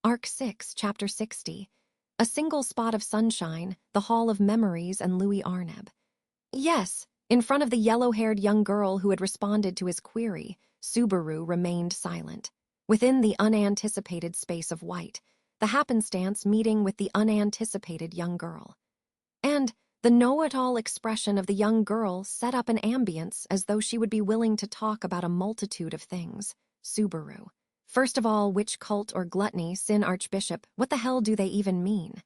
Arc 6, Chapter 60. A Single Spot of Sunshine, the Hall of Memories, and Louis Arneb. Yes, in front of the yellow-haired young girl who had responded to his query, Subaru remained silent. Within the unanticipated space of white, the happenstance meeting with the unanticipated young girl. And the know-it-all expression of the young girl set up an ambience as though she would be willing to talk about a multitude of things. Subaru. First of all, witch cult or gluttony, Sin Archbishop, what the hell do they even mean?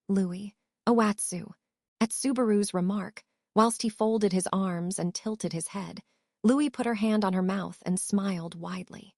Louis. Owatsu. At Subaru's remark, whilst he folded his arms and tilted his head, Louis put her hand on her mouth and smiled widely.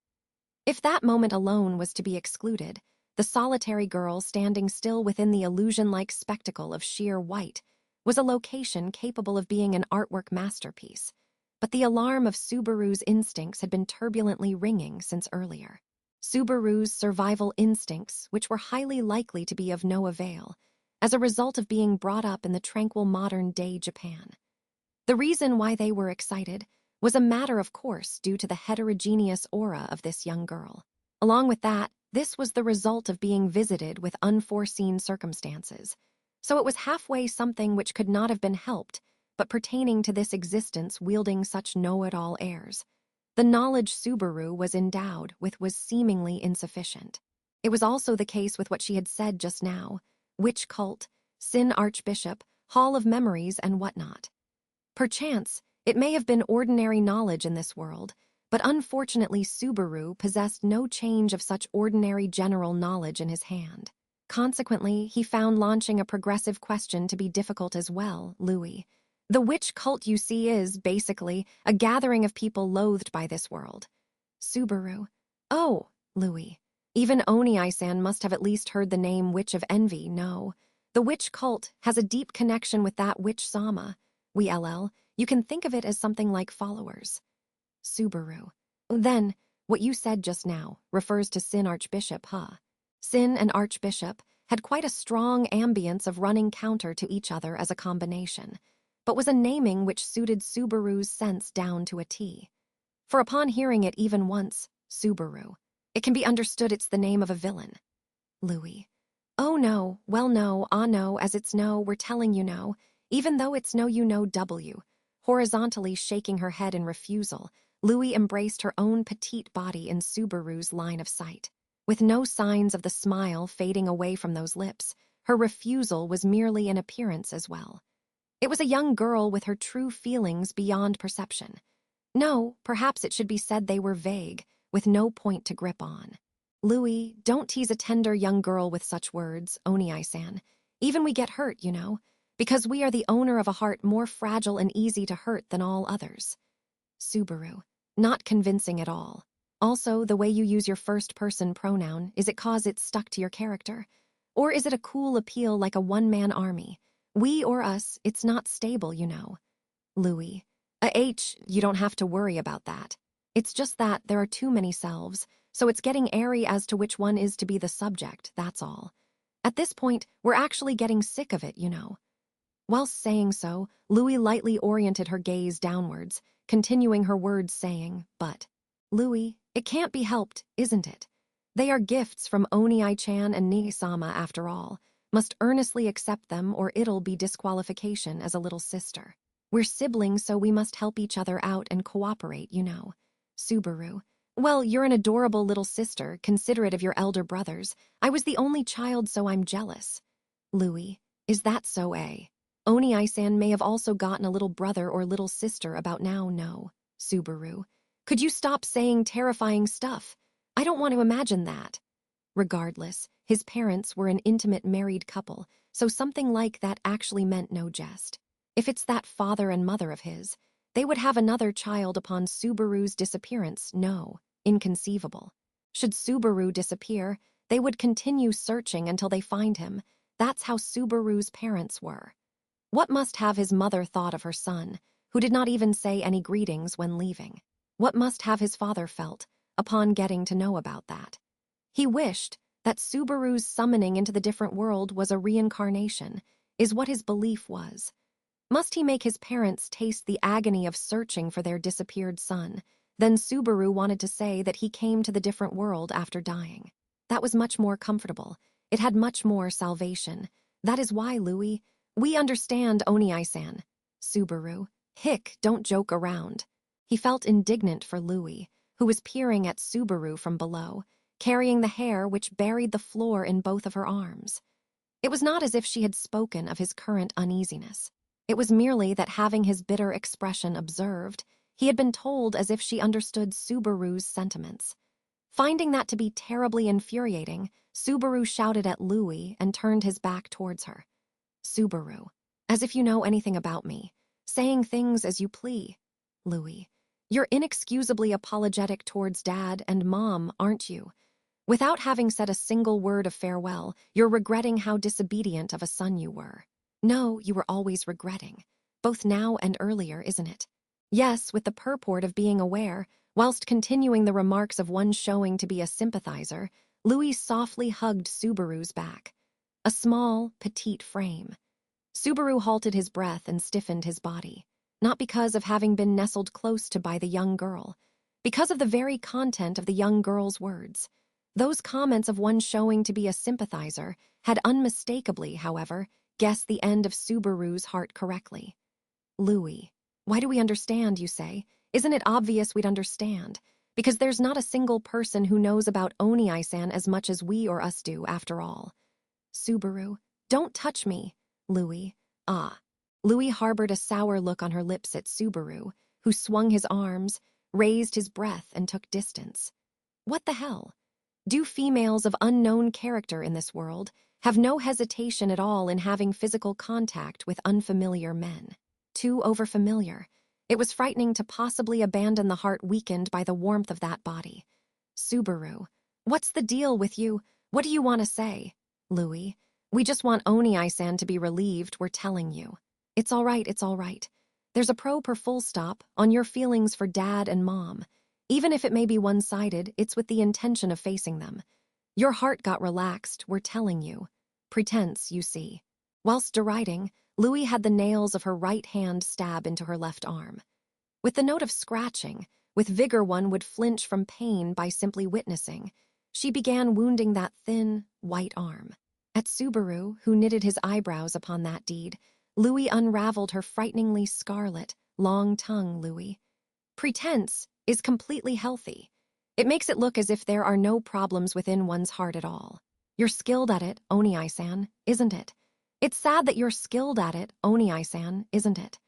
If that moment alone was to be excluded, the solitary girl standing still within the illusion-like spectacle of sheer white was a location capable of being an artwork masterpiece. But the alarm of Subaru's instincts had been turbulently ringing since earlier. Subaru's survival instincts, which were highly likely to be of no avail, as a result of being brought up in the tranquil modern-day Japan. The reason why they were excited was a matter of course due to the heterogeneous aura of this young girl. Along with that, this was the result of being visited with unforeseen circumstances, so it was halfway something which could not have been helped, but pertaining to this existence wielding such know-it-all airs. The knowledge Subaru was endowed with was seemingly insufficient. It was also the case with what she had said just now: witch cult, Sin Archbishop, Hall of Memories, and whatnot. Perchance, it may have been ordinary knowledge in this world, but unfortunately Subaru possessed no change of such ordinary general knowledge in his hand. Consequently, he found launching a progressive question to be difficult as well. Louis. The witch cult you see is, basically, a gathering of people loathed by this world. Subaru. Oh, Louis. Even Oni-san must have at least heard the name Witch of Envy, no. The witch cult has a deep connection with that witch Sama. You can think of it as something like followers. Subaru. Then, what you said just now refers to Sin Archbishop, huh? Sin and Archbishop had quite a strong ambience of running counter to each other as a combination, but was a naming which suited Subaru's sense down to a T. For upon hearing it even once, Subaru, it can be understood it's the name of a villain. Louis. Oh no, well no, no, as it's no, we're telling you no, even though it's no you know W. Horizontally shaking her head in refusal, Louis embraced her own petite body in Subaru's line of sight. With no signs of the smile fading away from those lips, her refusal was merely an appearance as well. It was a young girl with her true feelings beyond perception. No, perhaps it should be said they were vague, with no point to grip on. Louis, don't tease a tender young girl with such words, Oni-san. Even we get hurt, you know, because we are the owner of a heart more fragile and easy to hurt than all others. Subaru. Not convincing at all. Also, the way you use your first-person pronoun, is it cause it's stuck to your character? Or is it a cool appeal like a one-man army? We or us, it's not stable, you know. Louis. You don't have to worry about that. It's just that there are too many selves, so it's getting airy as to which one is to be the subject, that's all. At this point, we're actually getting sick of it, you know. Whilst saying so, Louis lightly oriented her gaze downwards, continuing her words saying, but, Louis, it can't be helped, isn't it? They are gifts from Oni-chan and Ni-sama after all. Must earnestly accept them or it'll be disqualification as a little sister. We're siblings, so we must help each other out and cooperate, you know. Subaru. Well, you're an adorable little sister, considerate of your elder brothers. I was the only child, so I'm jealous. Louis. Is that so, eh? Oni-san may have also gotten a little brother or little sister about now, no. Subaru. Could you stop saying terrifying stuff? I don't want to imagine that. Regardless, his parents were an intimate married couple, so something like that actually meant no jest. If it's that father and mother of his, they would have another child upon Subaru's disappearance, no, inconceivable. Should Subaru disappear, they would continue searching until they find him. That's how Subaru's parents were. What must have his mother thought of her son, who did not even say any greetings when leaving? What must have his father felt upon getting to know about that? He wished that Subaru's summoning into the different world was a reincarnation, is what his belief was. Must he make his parents taste the agony of searching for their disappeared son? Then Subaru wanted to say that he came to the different world after dying. That was much more comfortable. It had much more salvation. That is why, Louis. We understand, Oni-san. Subaru. Hick, don't joke around. He felt indignant for Louis, who was peering at Subaru from below, carrying the hair which buried the floor in both of her arms. It was not as if she had spoken of his current uneasiness. It was merely that, having his bitter expression observed, he had been told as if she understood Subaru's sentiments. Finding that to be terribly infuriating, Subaru shouted at Louis and turned his back towards her. Subaru, as if you know anything about me, saying things as you please. Louis, you're inexcusably apologetic towards Dad and Mom, aren't you? Without having said a single word of farewell, you're regretting how disobedient of a son you were. No, you were always regretting. Both now and earlier, isn't it? Yes, with the purport of being aware, whilst continuing the remarks of one showing to be a sympathizer, Louis softly hugged Subaru's back. A small, petite frame. Subaru halted his breath and stiffened his body, not because of having been nestled close to by the young girl, because of the very content of the young girl's words. Those comments of one showing to be a sympathizer had unmistakably, however, guessed the end of Subaru's heart correctly. Louis, why do we understand, you say? Isn't it obvious we'd understand? Because there's not a single person who knows about Oni-san as much as we or us do, after all. Subaru, don't touch me. Louis, ah. Louis harbored a sour look on her lips at Subaru, who swung his arms, raised his breath, and took distance. What the hell? Do females of unknown character in this world have no hesitation at all in having physical contact with unfamiliar men? Too overfamiliar. It was frightening to possibly abandon the heart weakened by the warmth of that body. Subaru, what's the deal with you? What do you want to say? Louis, we just want Oni-san to be relieved, we're telling you. It's all right, it's all right. There's a pro per full stop on your feelings for Dad and Mom. Even if it may be one-sided, it's with the intention of facing them. Your heart got relaxed, we're telling you. Pretense, you see. Whilst deriding, Louis had the nails of her right hand stab into her left arm. With the note of scratching, with vigor one would flinch from pain by simply witnessing, she began wounding that thin, white arm. At Subaru, who knitted his eyebrows upon that deed, Louis unraveled her frighteningly scarlet, long tongue. Louis. Pretense is completely healthy. It makes it look as if there are no problems within one's heart at all. You're skilled at it, Oni-san, isn't it? It's sad that you're skilled at it, Oni-san, isn't it?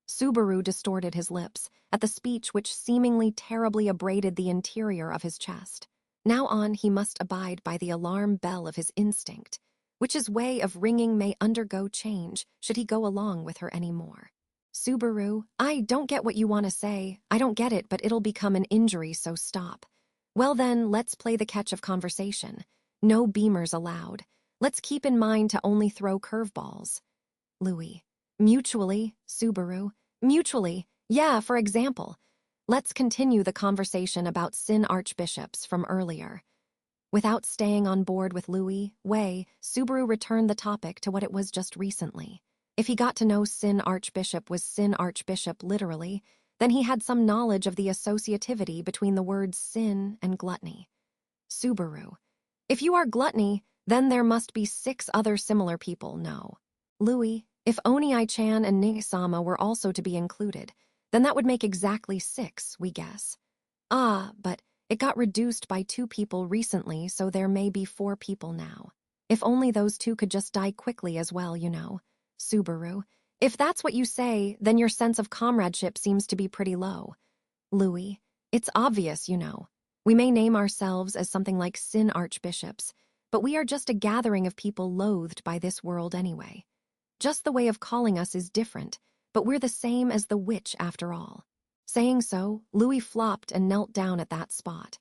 Subaru distorted his lips at the speech which seemingly terribly abraded the interior of his chest. Now on he must abide by the alarm bell of his instinct, which his way of ringing may undergo change should he go along with her any more. Subaru, I don't get what you want to say. I don't get it, but it'll become an injury, so stop. Well then, let's play the catch of conversation. No beamers allowed. Let's keep in mind to only throw curveballs. Louis. Mutually, Subaru. Mutually. Yeah, for example. Let's continue the conversation about Sin archbishops from earlier. Without staying on board with Louis, Subaru returned the topic to what it was just recently. If he got to know Sin archbishop was Sin archbishop literally, then he had some knowledge of the associativity between the words sin and gluttony. Subaru. If you are gluttony, then there must be 6 other similar people, no. Louis, if Oni-chan and Ning-sama were also to be included, then that would make exactly 6, we guess. Ah, but it got reduced by 2 people recently, so there may be 4 people now. If only those 2 could just die quickly as well, you know. Subaru, if that's what you say, then your sense of comradeship seems to be pretty low. Louis, it's obvious, you know. We may name ourselves as something like Sin archbishops, but we are just a gathering of people loathed by this world anyway. Just the way of calling us is different, but we're the same as the witch after all. Saying so, Louis flopped and knelt down at that spot.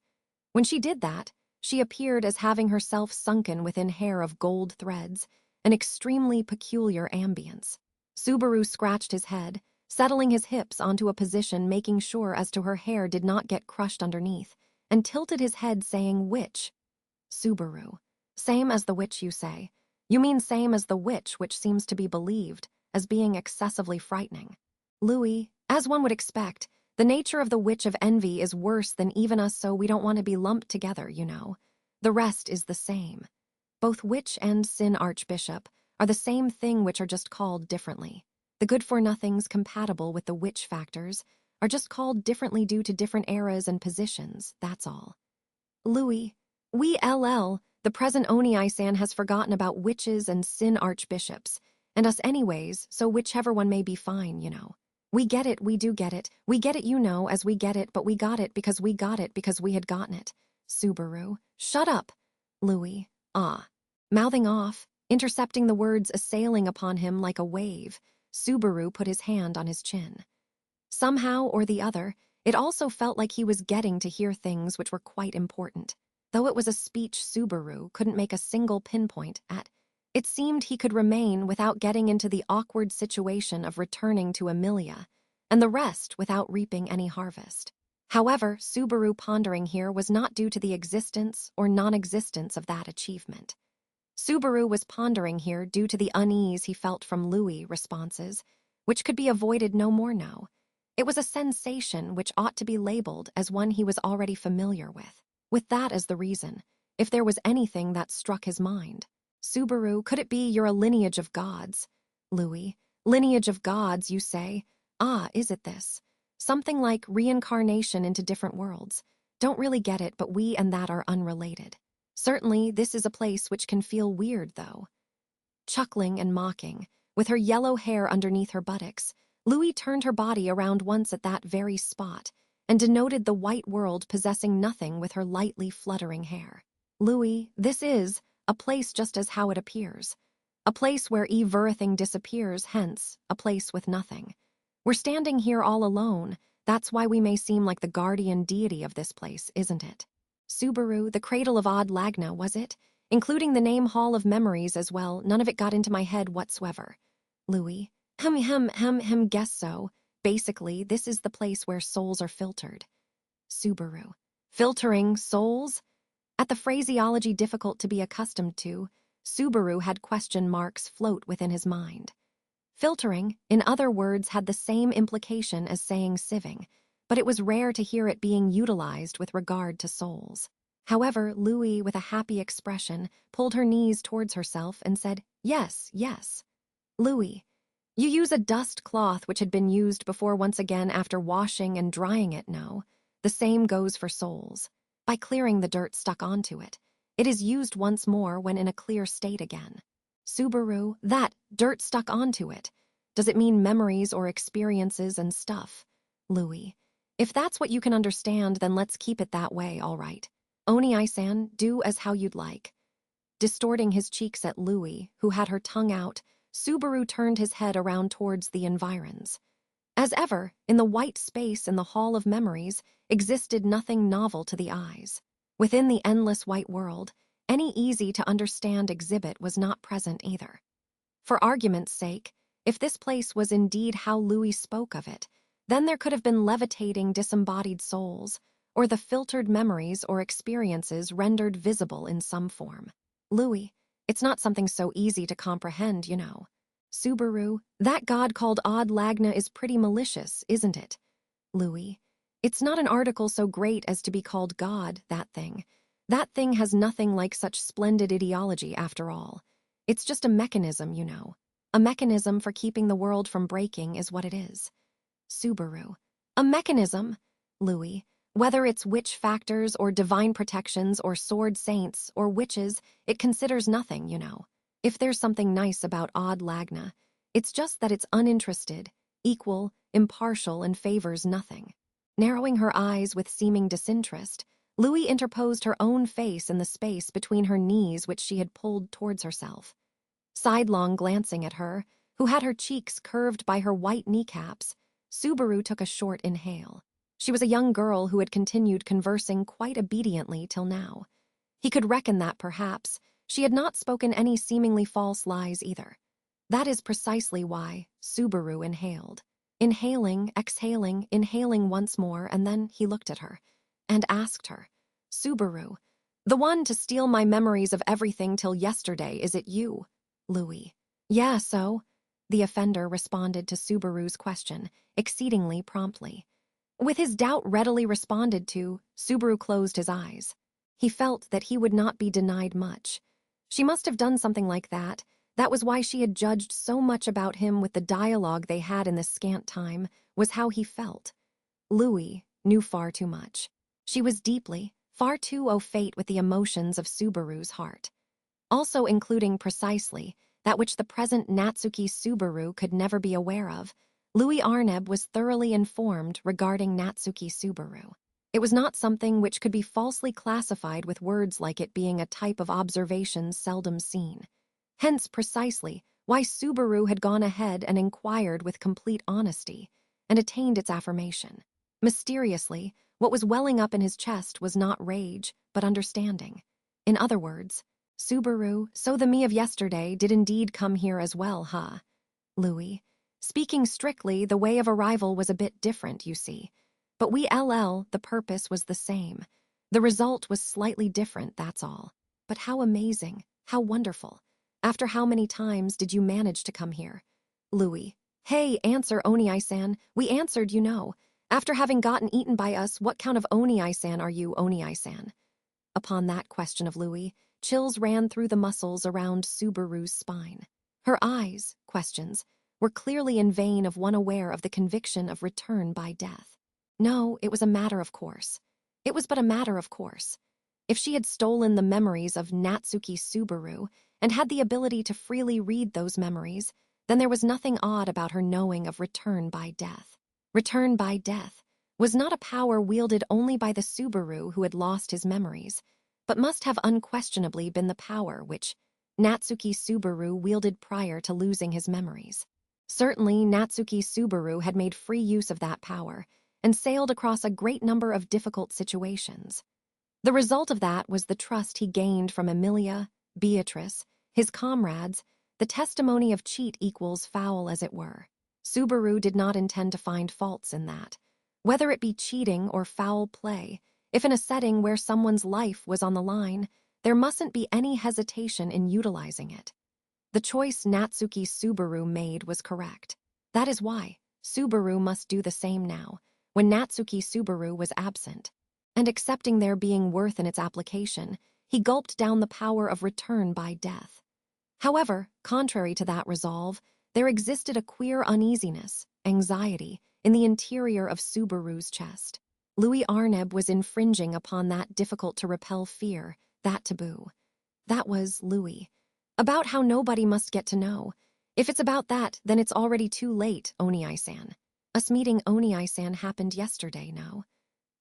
When she did that, she appeared as having herself sunken within hair of gold threads, an extremely peculiar ambience. Subaru scratched his head, settling his hips onto a position making sure as to her hair did not get crushed underneath, and tilted his head saying, "Witch." Subaru. Same as the witch, you say? You mean same as the witch, which seems to be believed as being excessively frightening. Louis, as one would expect, the nature of the witch of envy is worse than even us, so we don't want to be lumped together, you know. The rest is the same. Both witch and sin archbishop are the same thing which are just called differently. The good-for-nothings compatible with the witch factors are just called differently due to different eras and positions, that's all. Louis, the present Oni-san has forgotten about witches and sin archbishops, and us anyways, so whichever one may be fine, you know. We get it, we do get it. We get it, you know, as we get it, but we got it because we had gotten it. Subaru, shut up. Louis, mouthing off, intercepting the words assailing upon him like a wave, Subaru put his hand on his chin. Somehow or the other, it also felt like he was getting to hear things which were quite important. Though it was a speech Subaru couldn't make a single pinpoint at, it seemed he could remain without getting into the awkward situation of returning to Emilia, and the rest without reaping any harvest. However, Subaru pondering here was not due to the existence or non-existence of that achievement. Subaru was pondering here due to the unease he felt from Louis' responses, which could be avoided no more now. It was a sensation which ought to be labeled as one he was already familiar with that as the reason, if there was anything that struck his mind. Subaru, could it be you're a lineage of gods? Louis, lineage of gods, you say? Is it this? Something like reincarnation into different worlds. Don't really get it, but we and that are unrelated. Certainly, this is a place which can feel weird, though. Chuckling and mocking, with her yellow hair underneath her buttocks, Louis turned her body around once at that very spot and denoted the white world possessing nothing with her lightly fluttering hair. Louis, this is a place just as how it appears. A place where everything disappears, hence, a place with nothing. We're standing here all alone. That's why we may seem like the guardian deity of this place, isn't it? Subaru, the cradle of Odd Lagna, was it? Including the name Hall of Memories as well, none of it got into my head whatsoever. Louis, guess so. Basically, this is the place where souls are filtered. Subaru, filtering souls? At the phraseology difficult to be accustomed to, Subaru had question marks float within his mind. Filtering, in other words, had the same implication as saying sieving, but it was rare to hear it being utilized with regard to souls. However, Louis, with a happy expression, pulled her knees towards herself and said, yes, yes. Louis, you use a dust cloth which had been used before once again after washing and drying it, no? The same goes for souls. By clearing the dirt stuck onto it, it is used once more when in a clear state again. Subaru, that dirt stuck onto it. Does it mean memories or experiences and stuff? Louis, if that's what you can understand, then let's keep it that way, all right. Oni-san, do as how you'd like. Distorting his cheeks at Louis, who had her tongue out, Subaru turned his head around towards the environs. As ever, in the white space in the Hall of Memories existed nothing novel to the eyes. Within the endless white world, any easy-to-understand exhibit was not present either. For argument's sake, if this place was indeed how Louis spoke of it, then there could have been levitating disembodied souls, or the filtered memories or experiences rendered visible in some form. Louis, it's not something so easy to comprehend, you know. Subaru, that god called Odd Lagna is pretty malicious, isn't it? Louis, it's not an article so great as to be called God, that thing. That thing has nothing like such splendid ideology after all. It's just a mechanism, you know. A mechanism for keeping the world from breaking is what it is. Subaru, a mechanism? Louis, whether it's witch factors or divine protections or sword saints or witches, it considers nothing, you know. If there's something nice about Odd Lagna, it's just that it's uninterested, equal, impartial, and favors nothing. Narrowing her eyes with seeming disinterest, Louis interposed her own face in the space between her knees which she had pulled towards herself. Sidelong glancing at her, who had her cheeks curved by her white kneecaps, Subaru took a short inhale. She was a young girl who had continued conversing quite obediently till now. He could reckon that, perhaps, she had not spoken any seemingly false lies either. That is precisely why Subaru inhaled. Inhaling, exhaling, inhaling once more, and then he looked at her and asked her, Subaru, the one to steal my memories of everything till yesterday, is it you? Louis, yeah, so? The offender responded to Subaru's question, exceedingly promptly. With his doubt readily responded to, Subaru closed his eyes. He felt that he would not be denied much. She must have done something like that. That was why she had judged so much about him with the dialogue they had in this scant time, was how he felt. Louis knew far too much. She was deeply, far too au fait with the emotions of Subaru's heart. Also including precisely that which the present Natsuki Subaru could never be aware of. Louis Arneb was thoroughly informed regarding Natsuki Subaru. It was not something which could be falsely classified with words like it being a type of observation seldom seen. Hence precisely why Subaru had gone ahead and inquired with complete honesty and attained its affirmation. Mysteriously, what was welling up in his chest was not rage, but understanding. In other words, Subaru, so the me of yesterday did indeed come here as well, huh? Louis. Speaking strictly, the way of arrival was a bit different, you see. But the purpose was the same. The result was slightly different, that's all. But how amazing, how wonderful. After how many times did you manage to come here? Louis. Hey, answer, Oni-san. We answered, you know. After having gotten eaten by us, what kind of Oni-san are you, Oni-san? Upon that question of Louis, chills ran through the muscles around Subaru's spine. Her eyes, questions, were clearly in vain of one aware of the conviction of return by death. No, it was a matter of course. It was but a matter of course. If she had stolen the memories of Natsuki Subaru and had the ability to freely read those memories, then there was nothing odd about her knowing of return by death. Return by death was not a power wielded only by the Subaru who had lost his memories, but must have unquestionably been the power which Natsuki Subaru wielded prior to losing his memories. Certainly, Natsuki Subaru had made free use of that power and sailed across a great number of difficult situations. The result of that was the trust he gained from Emilia, Beatrice, his comrades, the testimony of cheat equals foul as it were. Subaru did not intend to find faults in that. Whether it be cheating or foul play, if in a setting where someone's life was on the line, there mustn't be any hesitation in utilizing it. The choice Natsuki Subaru made was correct. That is why Subaru must do the same now, when Natsuki Subaru was absent. And accepting there being worth in its application, he gulped down the power of return by death. However, contrary to that resolve, there existed a queer uneasiness, anxiety, in the interior of Subaru's chest. Louis Arneb was infringing upon that difficult-to-repel fear, that taboo. That was Louis. About how nobody must get to know. If it's about that, then it's already too late, Oni-san. Us meeting Oni-san happened yesterday, no?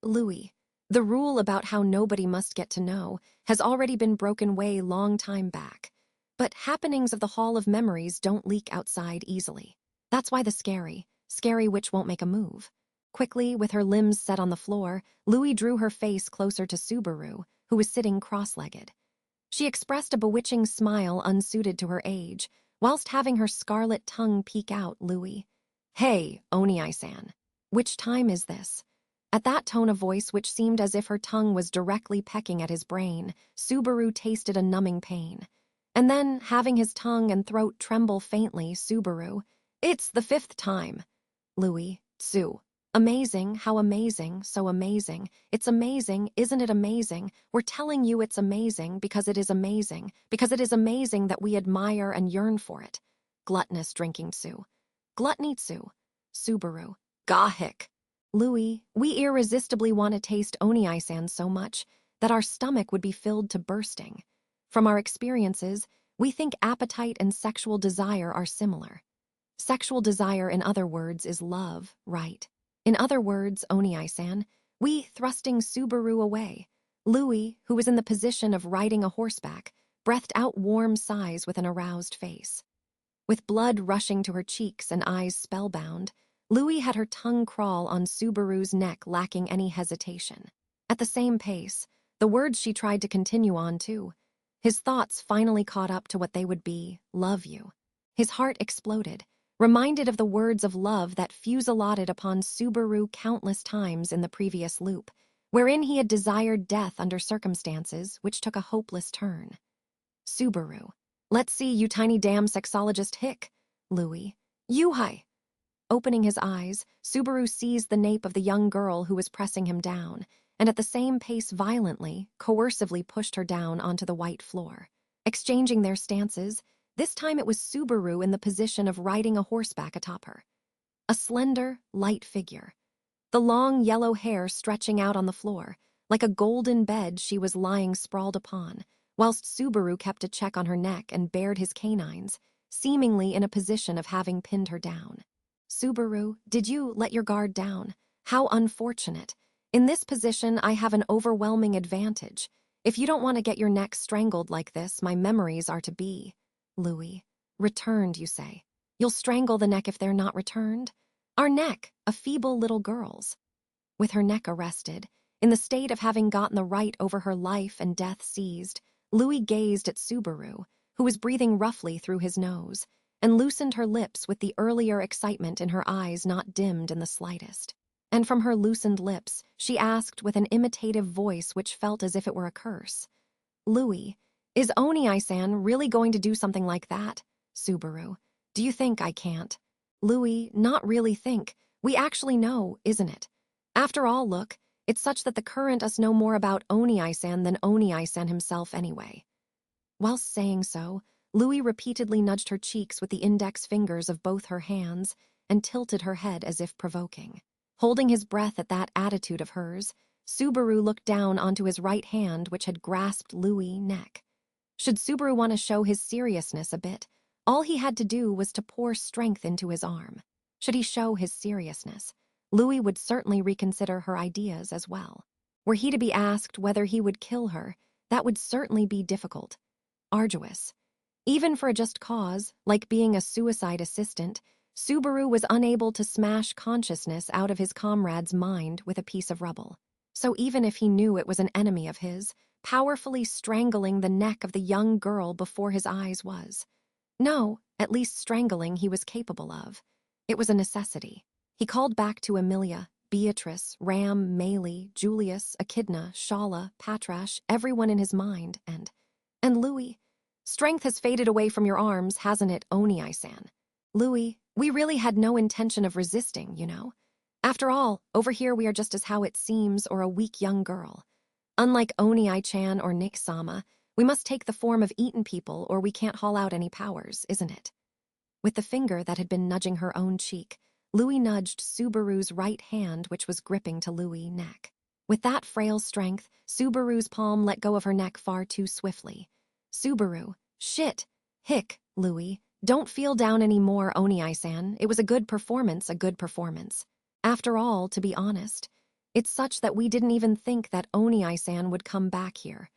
Louis. The rule about how nobody must get to know has already been broken way long time back. But happenings of the Hall of Memories don't leak outside easily. That's why the scary witch won't make a move. Quickly, with her limbs set on the floor, Louis drew her face closer to Subaru, who was sitting cross-legged. She expressed a bewitching smile unsuited to her age, whilst having her scarlet tongue peek out. Louis. Hey, Oni-san. Which time is this? At that tone of voice which seemed as if her tongue was directly pecking at his brain, Subaru tasted a numbing pain. And then, having his tongue and throat tremble faintly, Subaru. It's the 5th time. Louis. Tsu. Amazing, how amazing, so amazing. It's amazing, isn't it amazing? We're telling you it's amazing because it is amazing that we admire and yearn for it. Gluttonous drinking Tsu. Gluttony Tsu. Subaru. Gahik. Louis, we irresistibly want to taste Oni-san so much that our stomach would be filled to bursting. From our experiences, we think appetite and sexual desire are similar. Sexual desire, in other words, is love, right? In other words, Oni-san, we thrusting Subaru away. Louis, who was in the position of riding a horseback, breathed out warm sighs with an aroused face. With blood rushing to her cheeks and eyes spellbound, Louis had her tongue crawl on Subaru's neck, lacking any hesitation. At the same pace, the words she tried to continue on, too. His thoughts finally caught up to what they would be, love you. His heart exploded, reminded of the words of love that fusilladed upon Subaru countless times in the previous loop, wherein he had desired death under circumstances which took a hopeless turn. Subaru. Let's see, you tiny damn sexologist hick. Louis. You hi. Opening his eyes, Subaru seized the nape of the young girl who was pressing him down, and at the same pace violently, coercively pushed her down onto the white floor. Exchanging their stances, this time it was Subaru in the position of riding a horseback atop her. A slender, light figure. The long yellow hair stretching out on the floor, like a golden bed she was lying sprawled upon, whilst Subaru kept a check on her neck and bared his canines, seemingly in a position of having pinned her down. Subaru, did you let your guard down? How unfortunate. In this position, I have an overwhelming advantage. If you don't want to get your neck strangled like this, my memories are to be. Louis. Returned, you say. You'll strangle the neck if they're not returned? Our neck, a feeble little girl's. With her neck arrested, in the state of having gotten the right over her life and death seized, Louis gazed at Subaru, who was breathing roughly through his nose, and loosened her lips with the earlier excitement in her eyes not dimmed in the slightest. And from her loosened lips, she asked with an imitative voice which felt as if it were a curse. Louis, is Oni-san really going to do something like that? Subaru, do you think I can't? Louis, not really think. We actually know, isn't it? After all, look, it's such that the current us know more about Oni-san than Oni-san himself anyway. Whilst saying so, Louis repeatedly nudged her cheeks with the index fingers of both her hands and tilted her head as if provoking. Holding his breath at that attitude of hers, Subaru looked down onto his right hand which had grasped Louis' neck. Should Subaru want to show his seriousness a bit, all he had to do was to pour strength into his arm. Should he show his seriousness, Louis would certainly reconsider her ideas as well. Were he to be asked whether he would kill her, that would certainly be difficult. Arduous. Even for a just cause, like being a suicide assistant, Subaru was unable to smash consciousness out of his comrade's mind with a piece of rubble. So even if he knew it was an enemy of his, powerfully strangling the neck of the young girl before his eyes was. No, at least strangling he was capable of. It was a necessity. He called back to Emilia, Beatrice, Ram, Maylie, Julius, Echidna, Shala, Patrash, everyone in his mind, and Louis. Strength has faded away from your arms, hasn't it, Oni-san? Louis, we really had no intention of resisting, you know. After all, over here we are just as how it seems or a weak young girl. Unlike Oni-chan or Nick-sama, we must take the form of eaten people or we can't haul out any powers, isn't it? With the finger that had been nudging her own cheek, Louis nudged Subaru's right hand which was gripping to Louis' neck. With that frail strength, Subaru's palm let go of her neck far too swiftly. Subaru, shit, hick, Louis, don't feel down anymore, Oni-san. It was a good performance, a good performance. After all, to be honest, it's such that we didn't even think that Oni-san would come back here.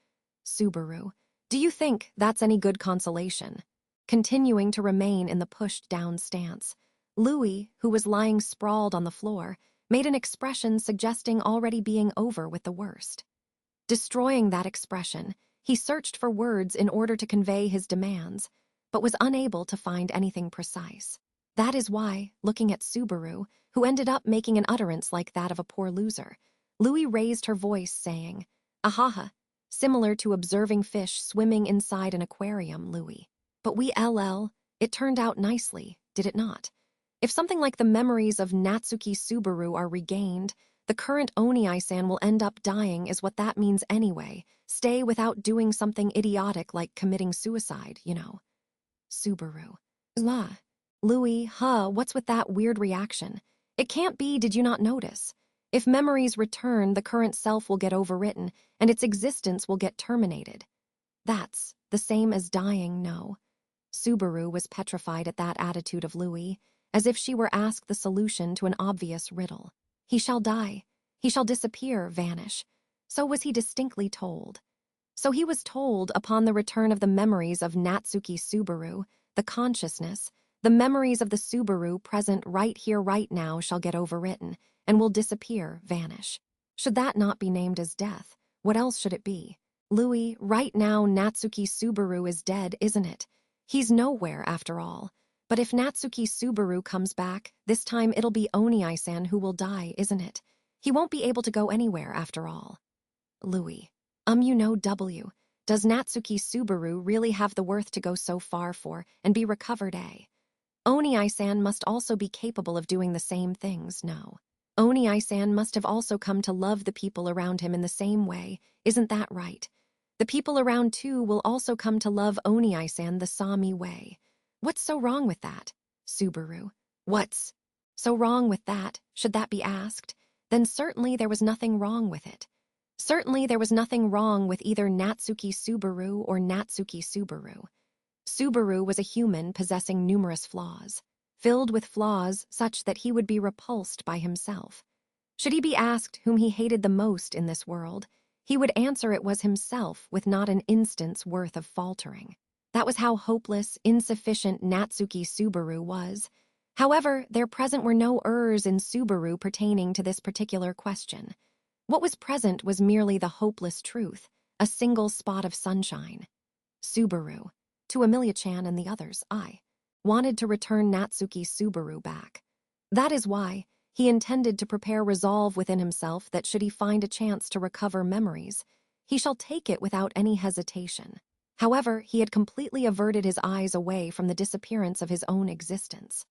Subaru, do you think that's any good consolation? Continuing to remain in the pushed-down stance, Louis, who was lying sprawled on the floor, made an expression suggesting already being over with the worst. Destroying that expression, he searched for words in order to convey his demands, but was unable to find anything precise. That is why, looking at Subaru, who ended up making an utterance like that of a poor loser, Louis raised her voice saying, "Ahaha," similar to observing fish swimming inside an aquarium, Louis. But it turned out nicely, did it not? If something like the memories of Natsuki Subaru are regained, the current Oni-san will end up dying is what that means anyway. Stay without doing something idiotic like committing suicide, you know. Subaru. La. Louis, what's with that weird reaction? It can't be, did you not notice? If memories return, the current self will get overwritten, and its existence will get terminated. That's the same as dying, no. Subaru was petrified at that attitude of Louis, as if she were asked the solution to an obvious riddle. He shall die. He shall disappear, vanish. So was he distinctly told. So he was told upon the return of the memories of Natsuki Subaru, the consciousness, the memories of the Subaru present right here, right now shall get overwritten, and will disappear, vanish. Should that not be named as death, what else should it be? Louis, right now Natsuki Subaru is dead, isn't it? He's nowhere, after all. But if Natsuki Subaru comes back, this time it'll be Oni-san who will die, isn't it? He won't be able to go anywhere, after all. Louis. Does Natsuki Subaru really have the worth to go so far for and be recovered, eh? Oni-san must also be capable of doing the same things, no. Oni-san must have also come to love the people around him in the same way, isn't that right? The people around too will also come to love Oni-san the Sami way. What's so wrong with that? Subaru. What's so wrong with that, should that be asked? Then certainly there was nothing wrong with it. Certainly there was nothing wrong with either Natsuki Subaru or Natsuki Subaru. Subaru was a human possessing numerous flaws, filled with flaws such that he would be repulsed by himself. Should he be asked whom he hated the most in this world, he would answer it was himself with not an instant's worth of faltering. That was how hopeless, insufficient Natsuki Subaru was. However, there present were no errors in Subaru pertaining to this particular question. What was present was merely the hopeless truth, a single spot of sunshine. Subaru. To Emilia-chan and the others, I wanted to return Natsuki Subaru back. That is why he intended to prepare resolve within himself that should he find a chance to recover memories, he shall take it without any hesitation. However, he had completely averted his eyes away from the disappearance of his own existence.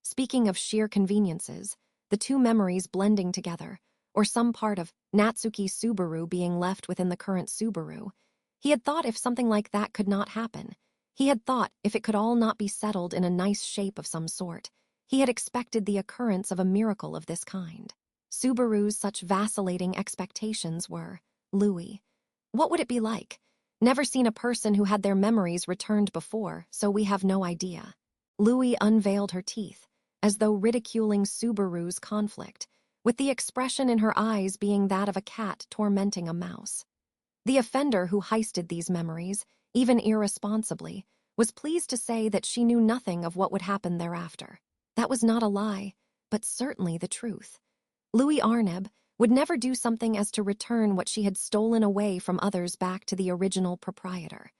Speaking of sheer conveniences, the two memories blending together, or some part of Natsuki Subaru being left within the current Subaru, he had thought if something like that could not happen, he had thought if it could all not be settled in a nice shape of some sort, he had expected the occurrence of a miracle of this kind. Subaru's such vacillating expectations were, Louis. What would it be like? Never seen a person who had their memories returned before, so we have no idea. Louis unveiled her teeth, as though ridiculing Subaru's conflict, with the expression in her eyes being that of a cat tormenting a mouse. The offender who heisted these memories, even irresponsibly, was pleased to say that she knew nothing of what would happen thereafter. That was not a lie, but certainly the truth. Louis Arneb would never do something as to return what she had stolen away from others back to the original proprietor.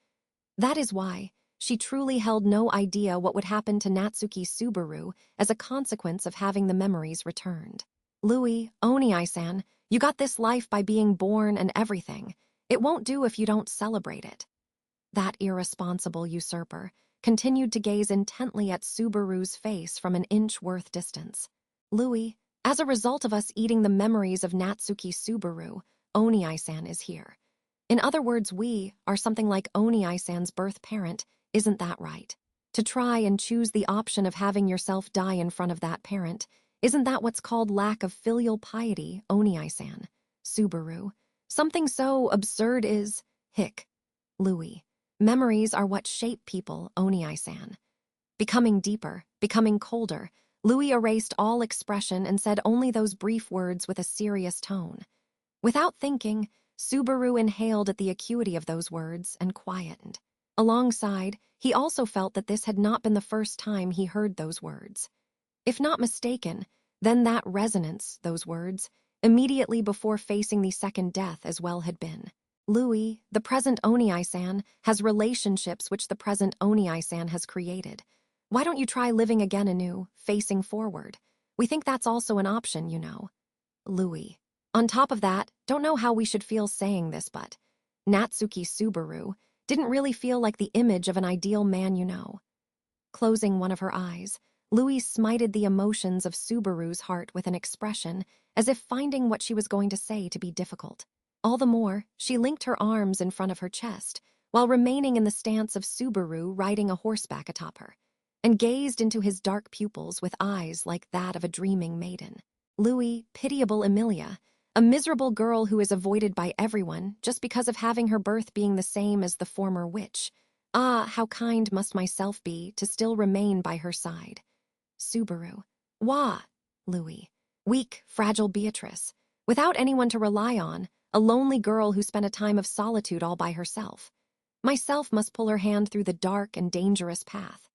That is why she truly held no idea what would happen to Natsuki Subaru as a consequence of having the memories returned. Louis, Oni-san, you got this life by being born and everything. It won't do if you don't celebrate it. That irresponsible usurper continued to gaze intently at Subaru's face from an inch-worth distance. Louis, as a result of us eating the memories of Natsuki Subaru, Oni-san is here. In other words, we are something like Oni-san's birth parent, isn't that right? To try and choose the option of having yourself die in front of that parent, isn't that what's called lack of filial piety, Oni-san? Subaru. Something so absurd is, hic. Louis. Memories are what shape people, Oni-san. Becoming deeper, becoming colder, Louis erased all expression and said only those brief words with a serious tone. Without thinking, Subaru inhaled at the acuity of those words and quietened. Alongside, he also felt that this had not been the first time he heard those words. If not mistaken, then that resonance, those words, immediately before facing the second death as well had been. Louis, the present Oni-san, has relationships which the present Oni-san has created. Why don't you try living again anew, facing forward? We think that's also an option, you know. Louis. On top of that, don't know how we should feel saying this, but Natsuki Subaru didn't really feel like the image of an ideal man, you know. Closing one of her eyes, Louis smited the emotions of Subaru's heart with an expression, as if finding what she was going to say to be difficult. All the more, she linked her arms in front of her chest, while remaining in the stance of Subaru riding a horseback atop her, and gazed into his dark pupils with eyes like that of a dreaming maiden. Louis, pitiable Emilia, a miserable girl who is avoided by everyone just because of having her birth being the same as the former witch. Ah, how kind must myself be to still remain by her side. Subaru. Wah, Louis. Weak, fragile Beatrice. Without anyone to rely on, a lonely girl who spent a time of solitude all by herself. Myself must pull her hand through the dark and dangerous path.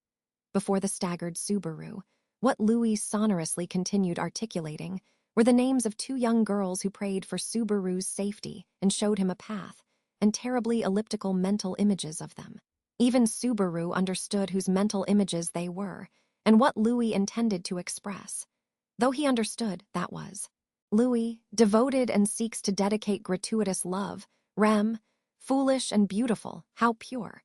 Before the staggered Subaru, what Louis sonorously continued articulating were the names of two young girls who prayed for Subaru's safety and showed him a path, and terribly elliptical mental images of them. Even Subaru understood whose mental images they were, and what Louis intended to express. Though he understood, that was. Louis, devoted and seeks to dedicate gratuitous love, foolish and beautiful, how pure.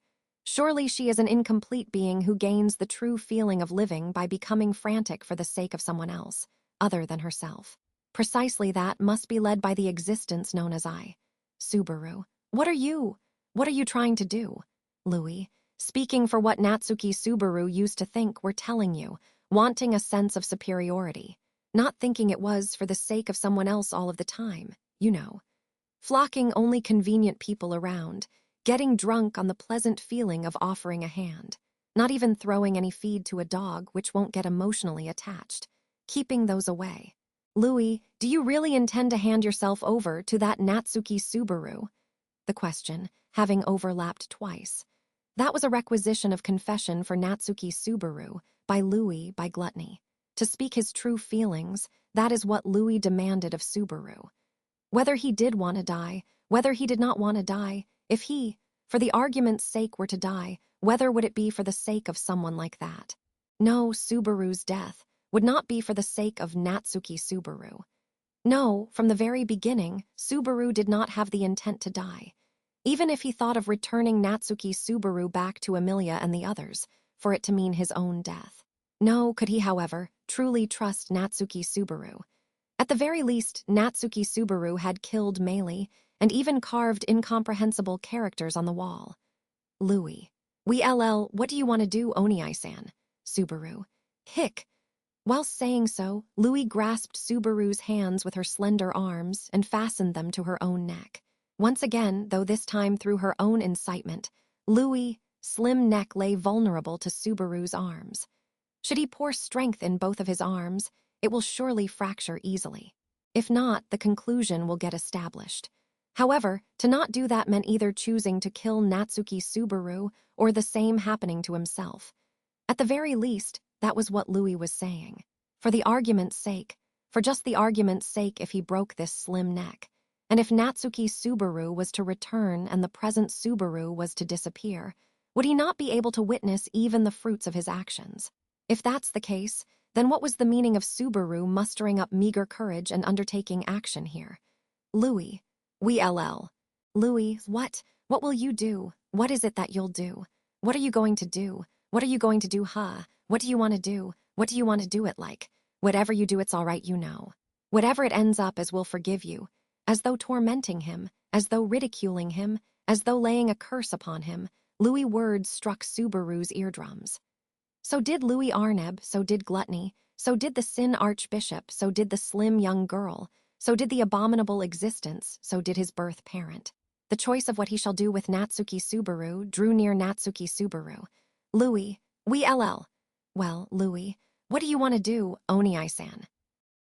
Surely she is an incomplete being who gains the true feeling of living by becoming frantic for the sake of someone else, other than herself. Precisely that must be led by the existence known as I. Subaru, what are you? What are you trying to do? Louis, speaking for what Natsuki Subaru used to think we're telling you, wanting a sense of superiority, not thinking it was for the sake of someone else all of the time, you know. Flocking only convenient people around, getting drunk on the pleasant feeling of offering a hand, not even throwing any feed to a dog which won't get emotionally attached, keeping those away. Louis, do you really intend to hand yourself over to that Natsuki Subaru? The question, having overlapped twice. That was a requisition of confession for Natsuki Subaru, by Louis by gluttony. To speak his true feelings, that is what Louis demanded of Subaru. Whether he did want to die, whether he did not want to die, if he, for the argument's sake, were to die, whether would it be for the sake of someone like that? No, Subaru's death would not be for the sake of Natsuki Subaru. No, from the very beginning, Subaru did not have the intent to die. Even if he thought of returning Natsuki Subaru back to Emilia and the others, for it to mean his own death. No, could he, however, truly trust Natsuki Subaru. At the very least, Natsuki Subaru had killed Meili and even carved incomprehensible characters on the wall. Louis. What do you want to do, Oniai-san? Subaru. Hick. While saying so, Louis grasped Subaru's hands with her slender arms and fastened them to her own neck. Once again, though this time through her own incitement, Louis' slim neck lay vulnerable to Subaru's arms. Should he pour strength in both of his arms, it will surely fracture easily. If not, the conclusion will get established. However, to not do that meant either choosing to kill Natsuki Subaru or the same happening to himself. At the very least, that was what Louis was saying. For the argument's sake, for just the argument's sake if he broke this slim neck, and if Natsuki Subaru was to return and the present Subaru was to disappear, would he not be able to witness even the fruits of his actions? If that's the case, then what was the meaning of Subaru mustering up meager courage and undertaking action here? Louis. Louis, what? What will you do? What is it that you'll do? What are you going to do? What are you going to do, huh? What do you want to do? What do you want to do it like? Whatever you do, it's all right, you know. Whatever it ends up as, we'll forgive you. As though tormenting him, as though ridiculing him, as though laying a curse upon him, Louis' words struck Subaru's eardrums. So did Louis Arneb, so did gluttony, so did the sin archbishop, so did the slim young girl, so did the abominable existence, so did his birth parent. The choice of what he shall do with Natsuki Subaru drew near Natsuki Subaru. Louis, Well, Louis, what do you want to do, Oniai-san?